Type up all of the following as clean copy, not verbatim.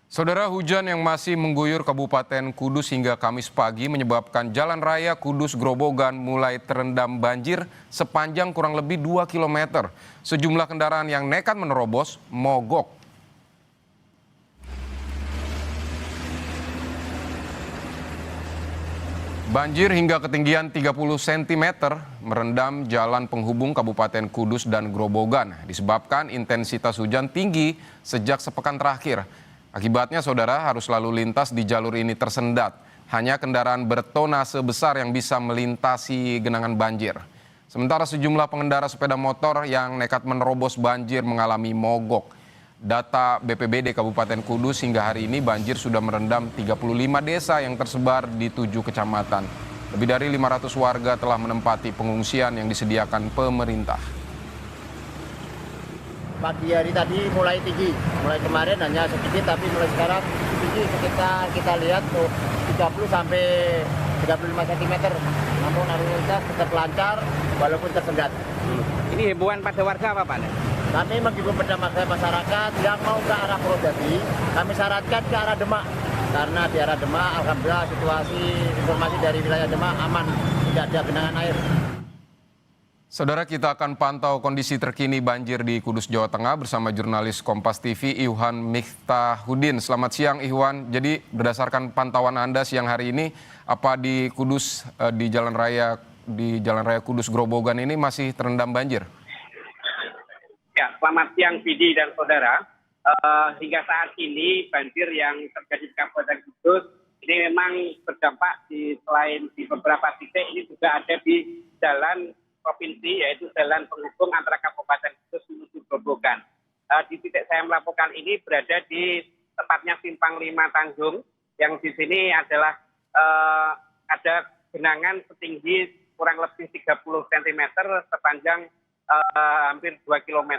Saudara, hujan yang masih mengguyur Kabupaten Kudus hingga Kamis pagi menyebabkan Jalan Raya Kudus Grobogan mulai terendam banjir sepanjang kurang lebih 2 kilometer. Sejumlah kendaraan yang nekat menerobos mogok. Banjir hingga ketinggian 30 cm merendam jalan penghubung Kabupaten Kudus dan Grobogan disebabkan intensitas hujan tinggi sejak sepekan terakhir. Akibatnya saudara harus lalu lintas di jalur ini tersendat. Hanya kendaraan bertonase besar yang bisa melintasi genangan banjir. Sementara sejumlah pengendara sepeda motor yang nekat menerobos banjir mengalami mogok. Data BPBD Kabupaten Kudus hingga hari ini banjir sudah merendam 35 desa yang tersebar di 7 kecamatan. Lebih dari 500 warga telah menempati pengungsian yang disediakan pemerintah. Pagi hari tadi mulai tinggi, mulai kemarin hanya sedikit tapi mulai sekarang tinggi sekitar kita lihat tuh 30 sampai 35 cm. Namun lalu lintas tetap lancar walaupun tersendat. Ini himbauan pada warga apa Pak? Kami menghimbau pada masyarakat yang mau ke arah Purwodadi, kami syaratkan ke arah Demak. Karena di arah Demak, alhamdulillah informasi dari wilayah Demak aman, tidak ada genangan air. Saudara, kita akan pantau kondisi terkini banjir di Kudus, Jawa Tengah bersama jurnalis Kompas TV Ihwan Miftahudin. Selamat siang Ihwan. Jadi berdasarkan pantauan Anda siang hari ini, apa di Kudus di Jalan Raya Kudus Grobogan ini masih terendam banjir? Ya, selamat siang Vidi dan saudara. Hingga saat ini banjir yang terjadi di Kabupaten Kudus ini memang berdampak selain di beberapa titik ini juga ada di jalan provinsi, yaitu jalan penghubung antara Kabupaten Kudus menuju Grobogan. Di titik saya melaporkan ini berada di tepatnya Simpang 5 Tanjung, yang di sini adalah ada genangan setinggi kurang lebih 30 cm sepanjang hampir 2 km.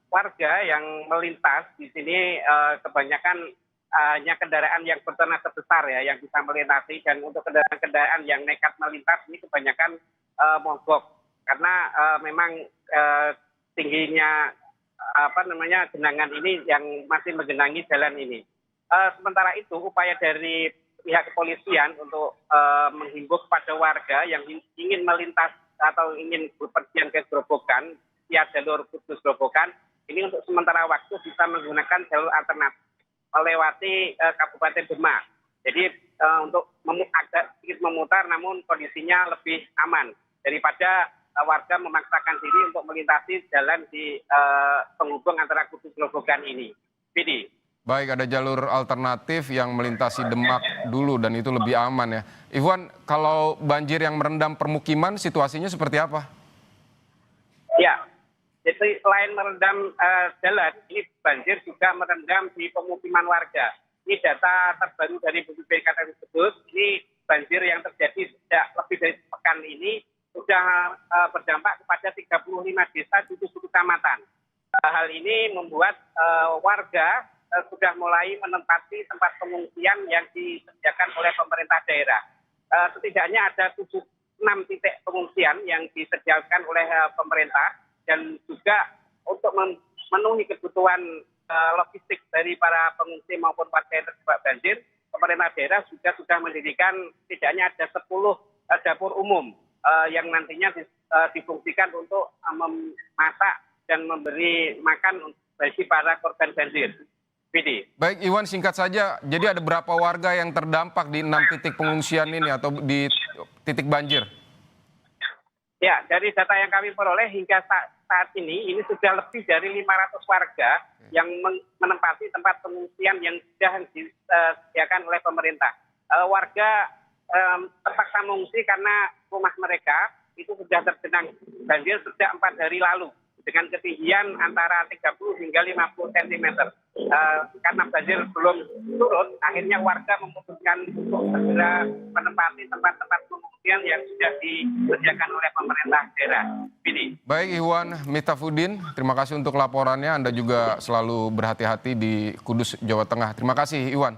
Warga yang melintas di sini kebanyakan hanya kendaraan yang bertonase besar ya yang bisa melintasi, dan untuk kendaraan-kendaraan yang nekat melintas ini kebanyakan mogok karena memang tingginya genangan ini yang masih menggenangi jalan ini. Sementara itu upaya dari pihak kepolisian untuk menghimbau kepada warga yang ingin melintas atau ingin berpergian ke Grobogan via jalur Kudus Grobogan ini untuk sementara waktu bisa menggunakan jalur alternatif melewati Kabupaten Demak. Jadi untuk agak sedikit memutar namun kondisinya lebih aman daripada warga memaksakan diri untuk melintasi jalan di penghubung antara Kudus Grobogan ini. Vidi. Baik, ada jalur alternatif yang melintasi Demak dulu dan itu lebih aman ya. Iwan, kalau banjir yang merendam permukiman situasinya seperti apa? Ya, jadi selain merendam jalan, ini banjir juga merendam di pemukiman warga. Ini data terbaru dari BPBD Kabupaten Kudus. Ini banjir yang terjadi sejak lebih dari sepekan ini sudah berdampak kepada 35 desa di 7 kecamatan. Hal ini membuat warga sudah mulai menempati tempat pengungsian yang disediakan oleh pemerintah daerah. Setidaknya ada 6 titik pengungsian yang disediakan oleh pemerintah, dan juga untuk memenuhi kebutuhan logistik dari para pengungsi maupun warga yang terjebak banjir, pemerintah daerah juga sudah mendirikan setidaknya ada 10 dapur umum yang nantinya difungsikan untuk memasak dan memberi makan bagi para korban banjir. Vidi. Baik Iwan, singkat saja, jadi ada berapa warga yang terdampak di 6 titik pengungsian ini atau di titik banjir? Ya, dari data yang kami peroleh hingga saat ini sudah lebih dari 500 warga yang menempati tempat pengungsian yang sudah disediakan oleh pemerintah. Warga terpaksa mengungsi karena rumah mereka itu sudah tergenang banjir sejak 4 hari lalu dengan ketinggian antara 30 hingga 50 cm. Karena banjir belum turun, akhirnya warga memutuskan untuk segera menempati tempat-tempat pengungsian yang sudah disediakan oleh pemerintah daerah. Ini. Baik Ihwan Miftahudin, terima kasih untuk laporannya. Anda juga selalu berhati-hati di Kudus, Jawa Tengah. Terima kasih Iwan.